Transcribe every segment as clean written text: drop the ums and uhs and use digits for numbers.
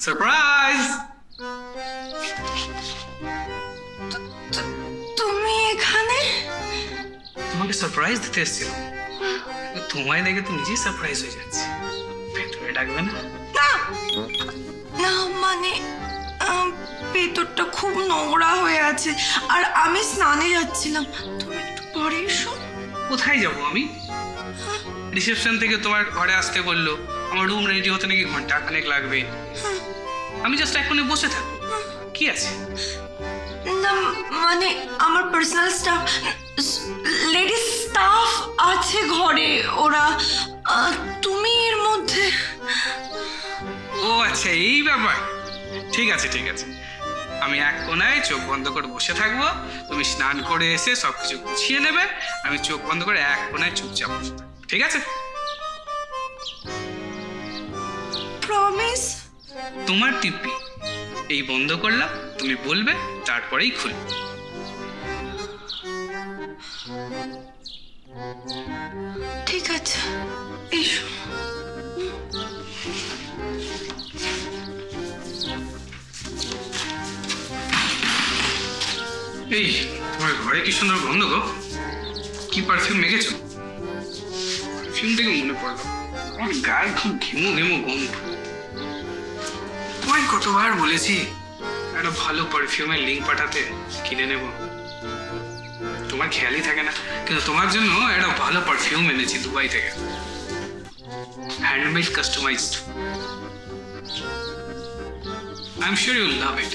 Surprise! তুমি এখানে? তোমাকে সারপ্রাইজ দিতে এসেছিলাম। তোমায় দেখে তো নিজেই সারপ্রাইজ হয়ে যাচ্ছে। ভেতরে ডাকবে না? না না, মানে ভেতরটা খুব নোংরা হয়ে আছে আর আমি স্নানে যাচ্ছিলাম। তুমি একটু পরে এসো। কোথায় যাবো আমি? রিসেপশন থেকে তোমার ঘরে আসতে বললো। আমার রুম রেডি হতে নাকি ঘন্টা খানেক লাগবে। আমি জাস্ট এখনই বসে থাকবো, কি আছে? না মানে আমার পার্সোনাল স্টাফ, লেডিস স্টাফ আছে ঘরে, ওরা তুমি এর মধ্যে। ও আচ্ছা, এই ব্যাপার। ঠিক আছে ঠিক আছে, আমি এক কোনায় চোখ বন্ধ করে বসে থাকবো। তুমি স্নান করে এসে সবকিছু গুছিয়ে নেবে। আমি চোখ বন্ধ করে এক কোনায় চুপচাপ বসে থাকবো, ঠিক আছে? প্রমিস? তোমার টিপি এই বন্ধ করলাম, তুমি বলবে, তারপরেই খুলবো। ঠিক আছে, এসো। এই তোমার ঘরে কি সুন্দর গন্ধ গো! কি পারফিউম মেখেছো? পারফিউম থেকে মনে পড়লো, আমার গায়ে খুব ঘেমো ঘেমো গন্ধ। তোমায় কতবার বলেছি একটা ভালো পারফিউমের লিঙ্ক পাঠাতে, কিনে নেব। তোমার খেয়ালই থাকে না, কিন্তু তোমার জন্য একটা ভালো পারফিউম এনেছি দুবাই থেকে, handmade, customised. I am sure you love it.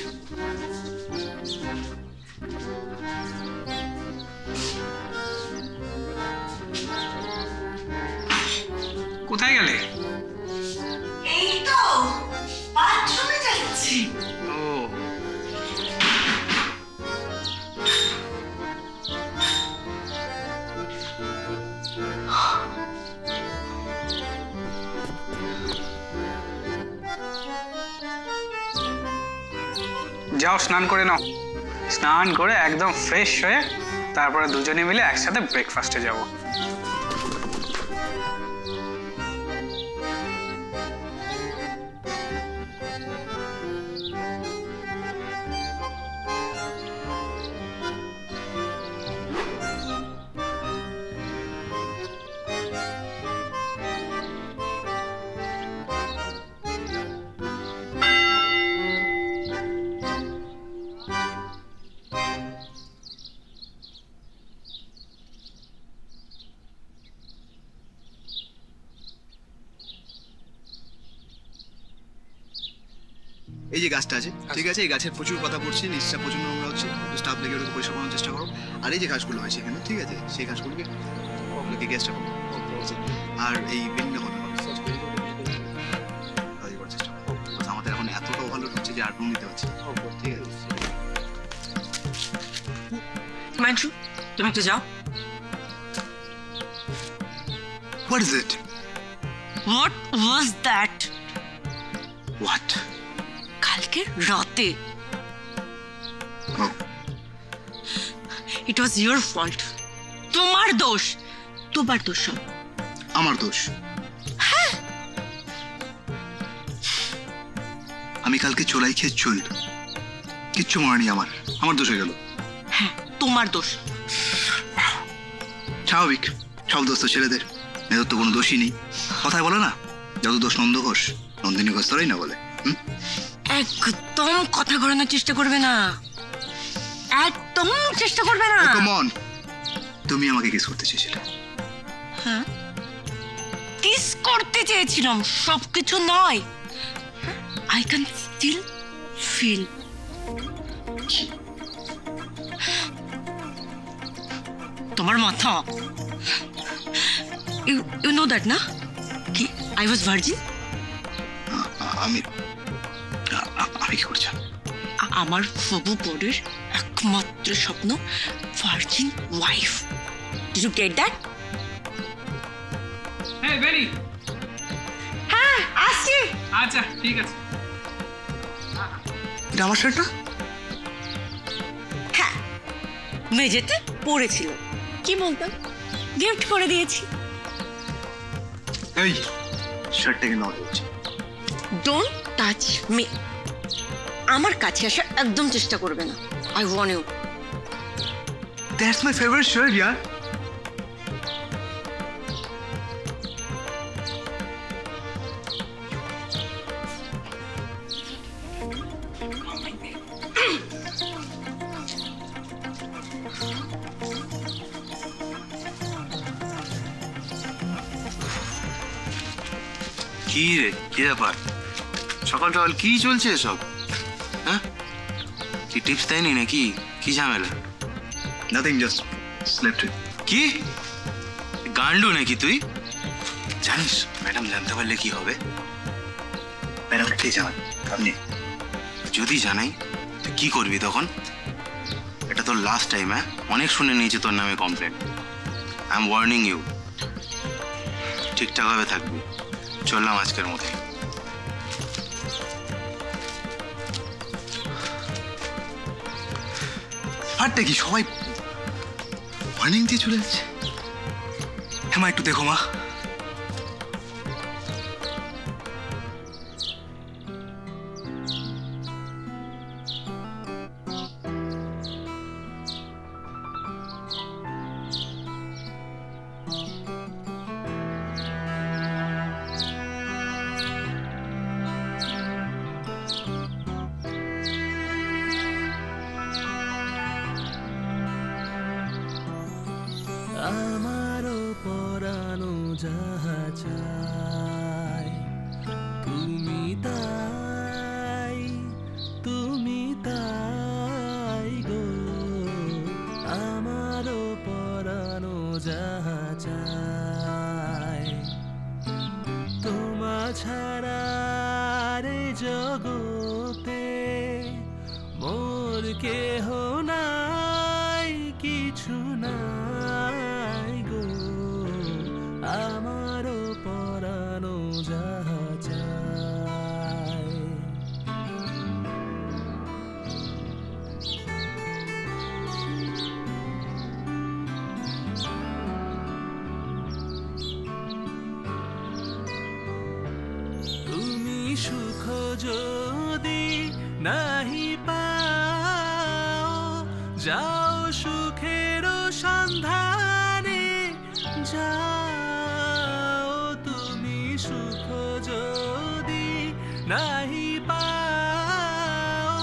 কোথায় গেলে? এই তো বাথরুমে যাচ্ছি। ও, যাও স্নান করে নাও। স্নান করে একদম ফ্রেশ হয়ে তারপরে দুজনে মিলে একসাথে ব্রেকফাস্টে যাব। এই যে গাছটা আছে, ঠিক আছে, এই গাছের প্রচুর কথা পড়ছে, নিচটা প্রচুর নোংরা হচ্ছে, তো স্টাফ লেগে ওটাকে পরিষ্কার করার চেষ্টা করো। আর এই যে গাছগুলো হয়েছে এখানে, ঠিক আছে, সেই গাছগুলোকে ওগুলোকে গ্যাসটা করো। আর এই বিল্ডিংটা করতে পারো, করার চেষ্টা করো। আমাদের এখন এতটাও ভালো হচ্ছে যে আর রুম নিতে পারছি, ঠিক আছে? মাঞ্জু, তুমি একটু যাও। What is it? What was that? What? কালকে রাতে। Oh, It was your fault. তোমার দোষ, তোমার দোষ সব। আমার দোষ? আমি কালকে চোলাই খেয়ে চুল, কিচ্ছু মনে নেই আমার, আমার দোষ হয়ে গেল। হ্যাঁ, তোমার দোষ। স্বাভাবিক, সব দোষ তো ছেলেদের, মেয়েদের তো কোনো দোষই নেই। কথায় বলে না, যত দোষ নন্দ ঘোষ, নন্দিনী ঘোষ তোরাই না বলে। একদম কথা ঘোরানোর চেষ্টা করবে না, একদম চেষ্টা করবে না। কমন, তুমি আমাকে কিস করতে চেয়েছিলে। হ্যাঁ, কিস করতে চেয়েছিলাম, সবকিছু নয়। I can still feel. তোমার মাথা, ইউ নো দ্যাট না, কি আই ওয়াজ ভার্জিন। আমি আমি কি করছি? আমার হবু বরের একমাত্র স্বপ্ন virgin wife. Did you get that? হ্যাঁ বেরি, হ্যাঁ আসছি। আচ্ছা ঠিক আছে। এটা আমার শার্টটা? হ্যাঁ, মেঝেতে পড়েছিল, কি বলতাম, গিফট করে দিয়েছি। এই শার্টটা কিন্তু আমার হচ্ছে। Don't touch me. আমার কাছে আসা একদম চেষ্টা করবে না। I want you. That's my favourite shirt ইয়ার। কি রে, কি ব্যাপার? সকাল সকাল কি চলছে এসব? হ্যাঁ, কি টিপস দেয়নি নাকি? কি ঝামেলা? নাথিং, জাস্ট স্লেপ্ট ইট। কি গান্ডু নাকি তুই? জানিস ম্যাডাম জানতে পারলে কি হবে? ম্যাডাম ঠিক জানান আপনি। যদি জানাই তুই কি করবি তখন? এটা তোর লাস্ট টাইম। হ্যাঁ, অনেক শুনে নিয়েছি তোর নামে complain. I am warning you. ঠিকঠাকভাবে থাকবি। চললাম আজকের মতো। আরটা কি সবাই ওয়ার্নিং দিয়ে চলে যাচ্ছে? হ্যাঁ মা, একটু দেখো মা। আমারও পরানো যাহা চাই, তুমি তাই, তুমি তাই গো। আমারও পরানো যাহা চাই, তোমা ছাড়া রে জগতে মোর কেহ নাই, কিছু নাই গো। আমারও পরানো যাহা চাই। তুমি সুখ যদি নাহি পাও, যাও সুখের সন্ধানে যাও। তুমি সুখ যদি নাহি পাও,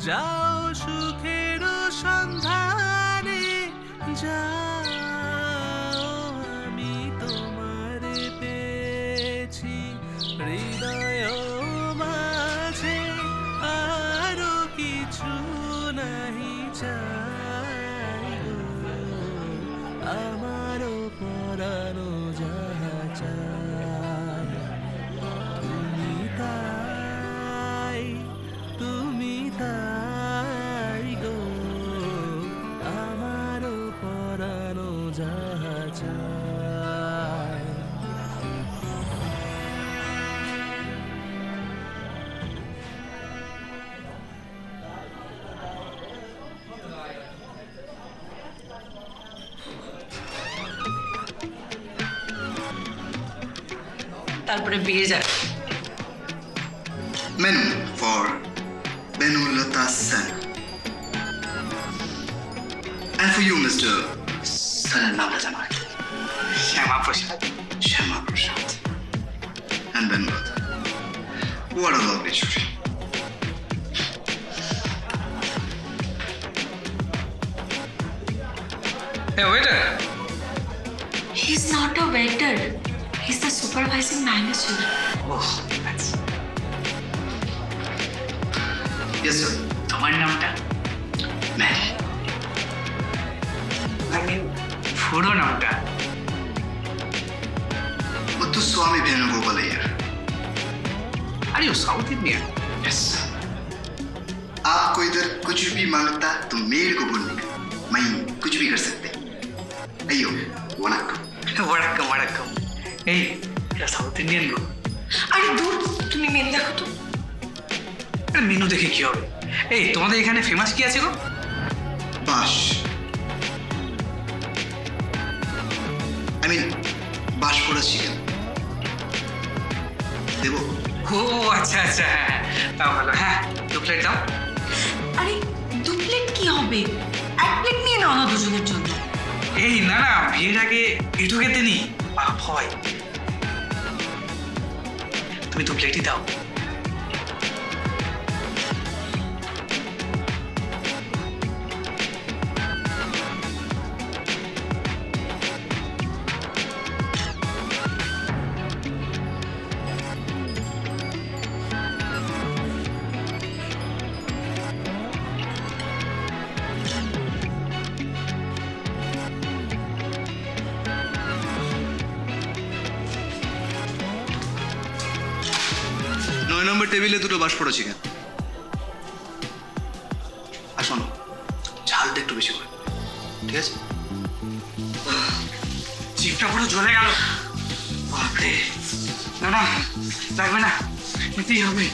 যাও সুখের সন্ধানে যাও। আমি তোমারে পেয়েছি হৃদয় মাঝে, আরো কিছু নাহি চাই গো। আমারও পরানো যাহা চাই, তুমি তাই, তুমি তাই গো। আমারও পরানো যাহা চাই। তারপরে বিয়ে যায়। Menu for Benulata Sen. And for you, Mr. Sanan Namrazamar. Shyama Prasad. Shama Prasad. And Benulata. What a lovely story. হ্যাঁ waiter. He's not a waiter. He's the supervising manager. ওহ আচ্ছা। Yes, sir. তোমার নামটা? Mary. পুরো নামটা? Muthuswamy Venugopal Iyer. আরে ও south Indian. Yes. आपको इधर कुछ भी मांगता तो मेरे को बोलने का, मैं कुछ भी कर सकते। अयो वनक्कम। ওয়ারাক্কাম ওয়ারাক্কাম। এই এটা সাউথ ইন্ডিয়ান গো। আরে দূর, তুমি মেনু দেখো তো। আরে মেনু দেখে কি হবে? এই তোমাদের এখানে ফেমাস কি আছে গো? বাস, I mean বাস পোড়া চিকেন দেবো। ও আচ্ছা আচ্ছা, হ্যাঁ তাও ভালো। হ্যাঁ 2 প্লেট দাও। আরে 2 প্লেট কি হবে, 1 প্লেট নিয়ে নাও না দুজনের জন্য। এই না না, বিয়ের আগে এটু খেতে নি, পাপ হয়। তুমি 2 প্লেটই দাও। নয় নম্বর টেবিলে 2টো বাষ্পড়া চিকেন। আর শোনো, ঝালটা একটু বেশি করে, ঠিক আছে? জিভটা পুরো জ্বলে গেল। বাপরে, না না লাগবে না, নিতেই হবে।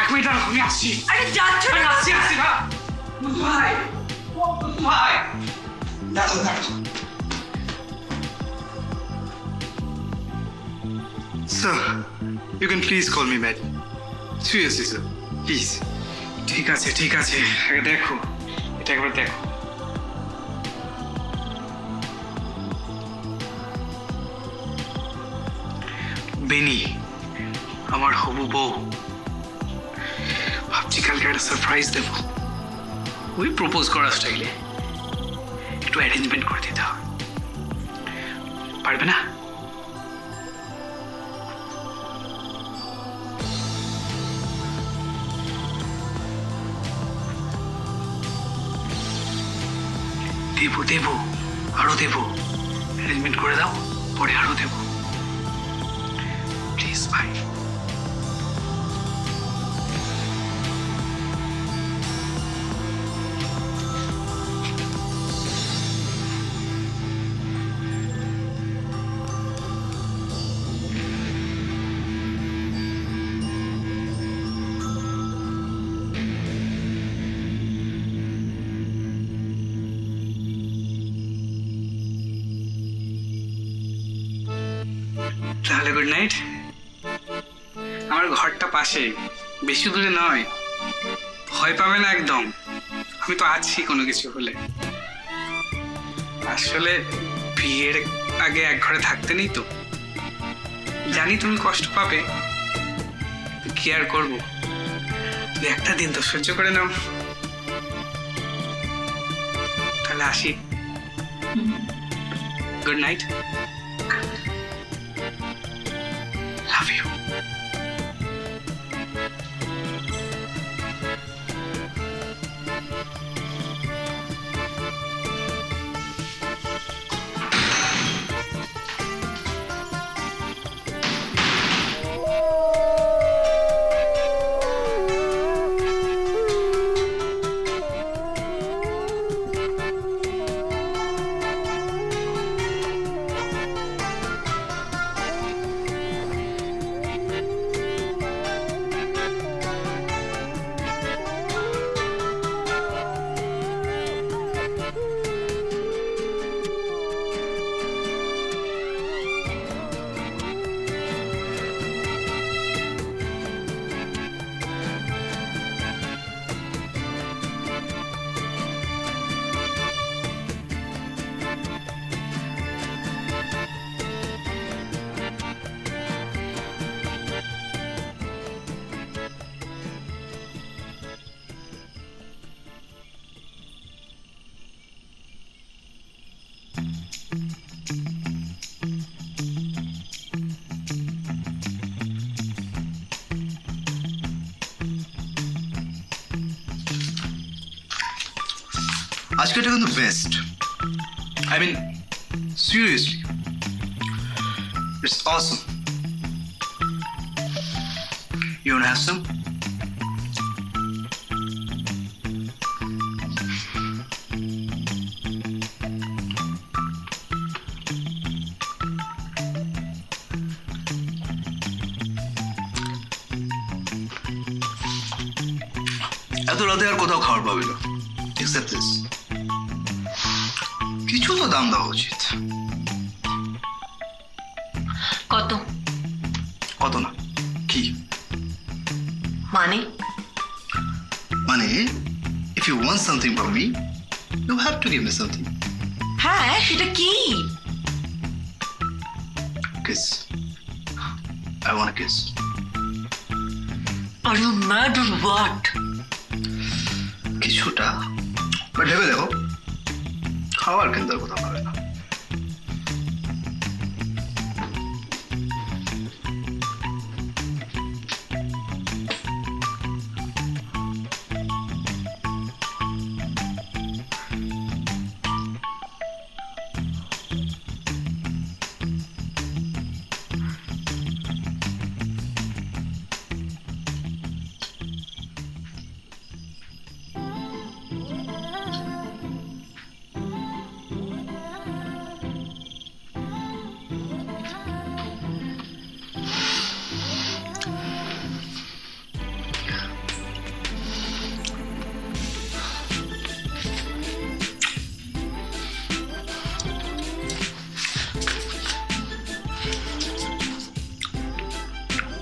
1 মিনিট দাঁড়াও, আমি আসছি। আরে যাচ্ছ আমি না? আসছি আসছি ভাই। ভাই ভাই, দাঁড়াও দাঁড়াও। Sir, you can please call me Matt. Seriously, sir. Please. ঠিক আছে ঠিক আছে, আগে দেখো, এটা একবার দেখো। বেনি, আমার হবু বউ। ভাবছি কালকে একটা সারপ্রাইজ দেবো, ওই প্রপোজ করা স্টাইলে একটু অ্যারেঞ্জমেন্ট করে দিতে হবে। পারবে না? দেবো দেবো, আরো দেবো, অ্যারেঞ্জমেন্ট করে দাও, পরে আরো দেবো, প্লিজ ভাই। তাহলে গুড নাইট। আমার ঘরটা পাশেই, বেশি দূরে নয়, ভয় পাবে না একদম, আমি তো আছি কোনো কিছু হলে। আসলে বিয়ের আগে এক ঘরে থাকতে নেই তো, জানি তুমি কষ্ট পাবে, কি আর করবো, একটা দিন তো সহ্য করে নাও। তাহলে আসি, গুড নাইট, লাভ ইউ। আজকেটা কিন্তু best, I mean seriously, it's awesome. You wanna have some? এত রাতে আর কোথাও খাবার পাবি না, except this. কিছু তো দাম দেওয়া উচিত। কত? কত না? কি মানে মানে, if you want something from me, you have to give me something. হ্যাঁ সেটা কি? Kiss. I want a kiss. Are you mad or what? কিছুটা, বাট ভেবে দেখো, খাওয়ার কিন্তু আর কোথাও পাবে না।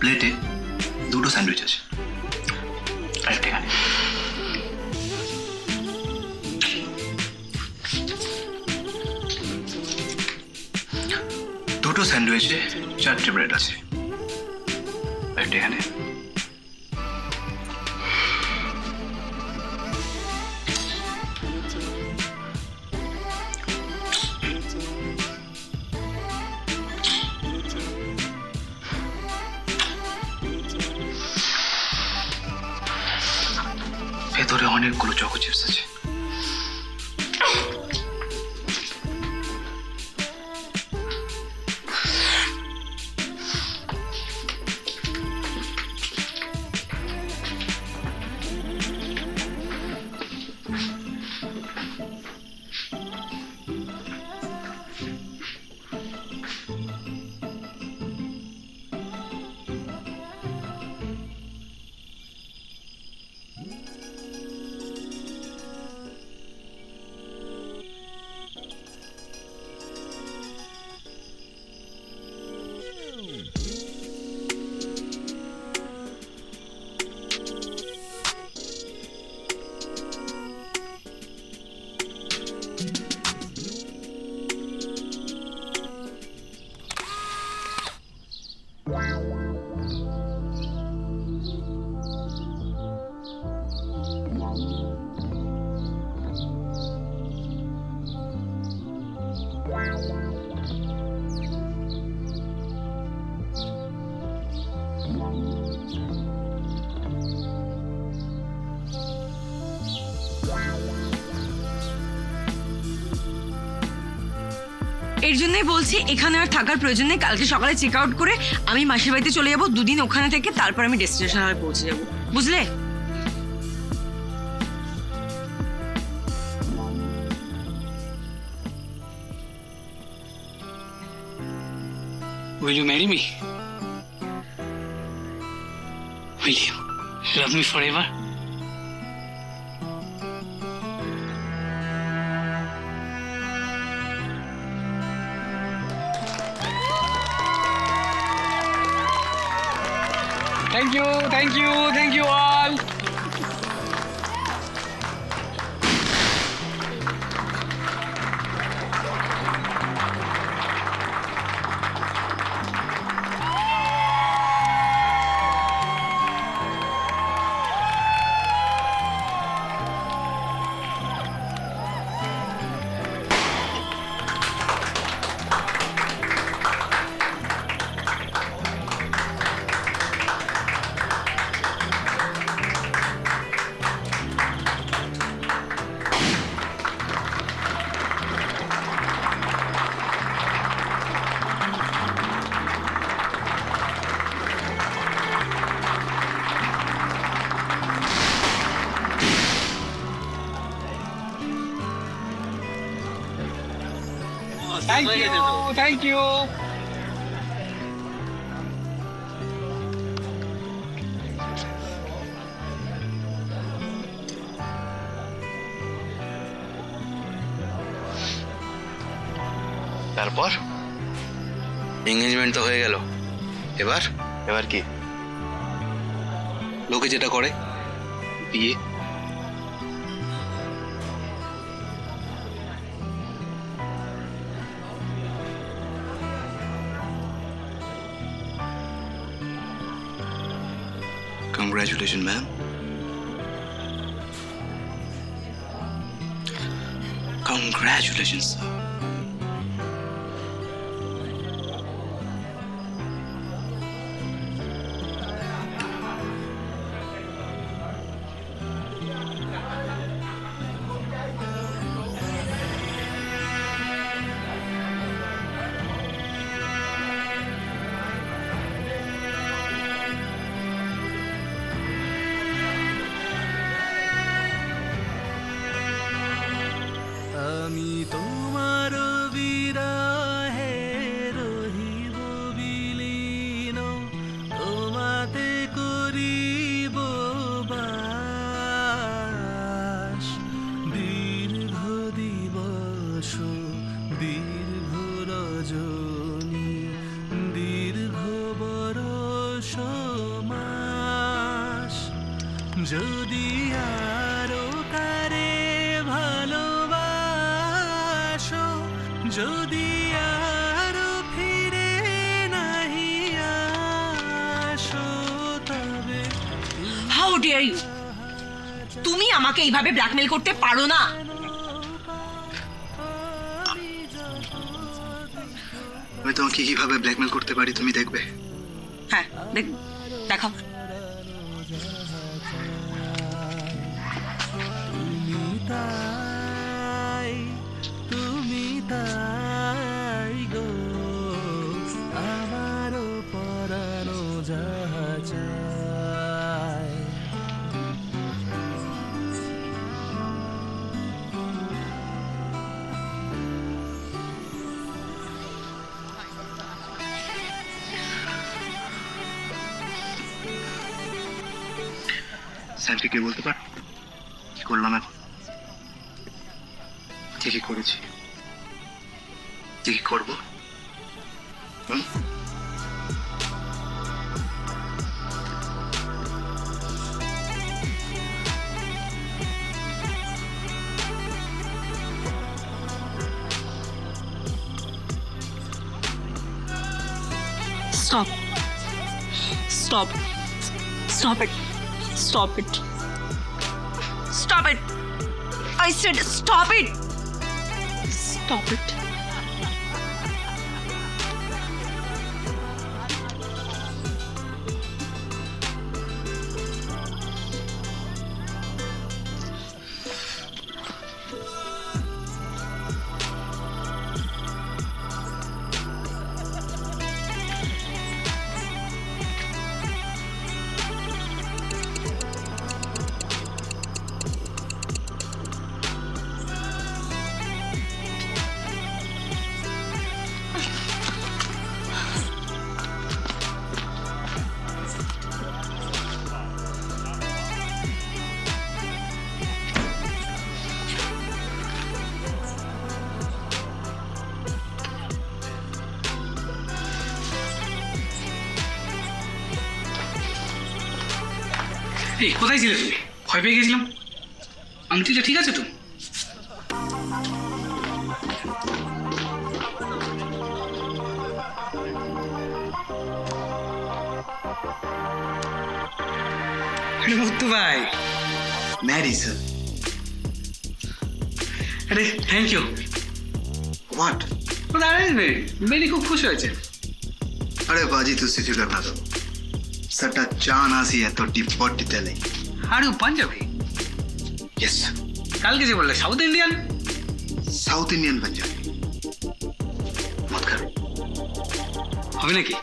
প্লেটে দুটো স্যান্ডউইচ আছে, আরেকটা এখানে। দুটো স্যান্ডউইচে 4টে ব্রেড আছে, আরেকটা এখানে। ভেতরে অনেকগুলো চকো চিপস আছে। এর জন্যই বলছি এখানে আর থাকার প্রয়োজন নেই। কালকে সকালে চেক আউট করে আমি মাসির বাড়িতে চলে যাব, 2 দিন ওখানে থেকে তারপর আমি ডেস্টিনেশন হয়ে পৌঁছে যাব, বুঝলে? Will you marry me? Will you love me forever? Thank you all. Thank you. তারপর এঙ্গেজমেন্ট তো হয়ে গেল, এবার এবার কি? লোকে যেটা করে, বিয়ে। Congratulations, ma'am. Congratulations, sir. আমি তোমার বিরহে রহিব বিলীন, তোমাতে করিব বাস। দীর্ঘ দিবস দীর্ঘ রজনী দীর্ঘ বরষ মাস, যদি আরো কারে ভালোবাসো, যদি আরো ফিরে নাহি আসো, তবে হাউ ডিয়ার ইউ! তুমি আমাকে এইভাবে ব্ল্যাকমেল করতে পারো না। আমি তোমাকে কিভাবে ব্ল্যাকমেল করতে পারি তুমি দেখবে। হ্যাঁ, দেখাও। তুমি তাই গো আমারও পরানো যাহা চায়। স্যামকে কি বলতে পার কি করলাম এখন, কি কি করেছি, কি কি করবো? Stop. Stop. Stop it. Stop it. Stop it. I said stop it. Stop it. এই কোথায় ছিলে তুমি? ভয় পেয়ে গেছিলাম। আংটিটা ঠিক আছে তো? মুক্তু ভাই, ম্যারি স্যার। আরে থ্যাংক ইউ। হোয়াট? মেরি খুব খুশি হয়েছে। अरे बाजी तू फिक्र करना तो सट्टा चान आसी है तो डिपॉट तेले। আরে ও পাঞ্জাবি? यस, কালকে যে বললে south Indian. South Indian Punjabi. मत कर। হবে নাকি?